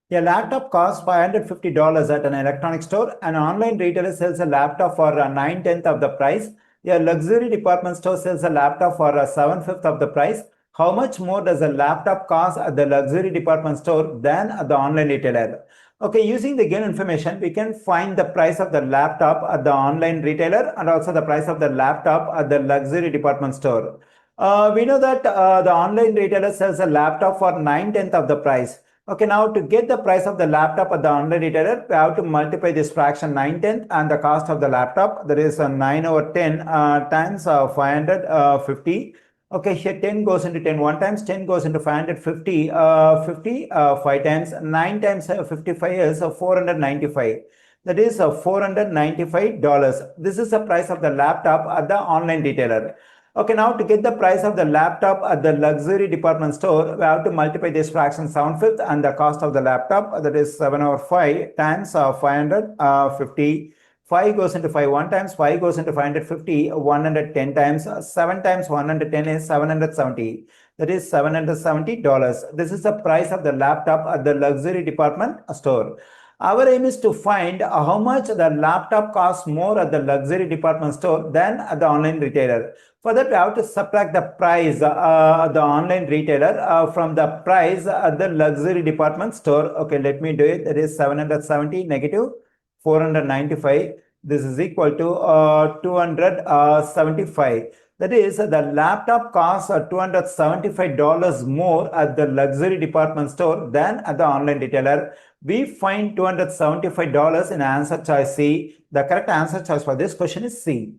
A laptop costs $550 at an electronics store. An online retailer sells a laptop for 9/10 of the price. A luxury department store sells a laptop for 7/5 of the price. How much more does a laptop cost at the luxury department store than at the online retailer? Okay, using the given information, we can find the price of the laptop at the online retailer and also the price of the laptop at the luxury department store. We know that the online retailer sells a laptop for 9/10 of the price. Okay, now to get the price of the laptop at the online retailer, we have to multiply this fraction 9/10 and the cost of the laptop. That is 9/10 times 550. Okay, here 10 goes into 10 one times, 10 goes into 550, 5 times, 9 times 55 is 495. That is $495. This is the price of the laptop at the online retailer. Okay, now to get the price of the laptop at the luxury department store, we have to multiply this fraction 7/5 and the cost of the laptop, that is 7/5 times 550. 5 goes into 5 one times, 5 goes into 550, 110 times, 7 times 110 is 770. That is $770. This is the price of the laptop at the luxury department store. Our aim is to find how much the laptop costs more at the luxury department store than at the online retailer. For that, we have to subtract the price at the online retailer from the price at the luxury department store. Okay, let me do it. That is 770 negative 495. This is equal to 275. That is, the laptop costs $275 more at the luxury department store than at the online retailer. We find $275 in answer choice C. The correct answer choice for this question is C.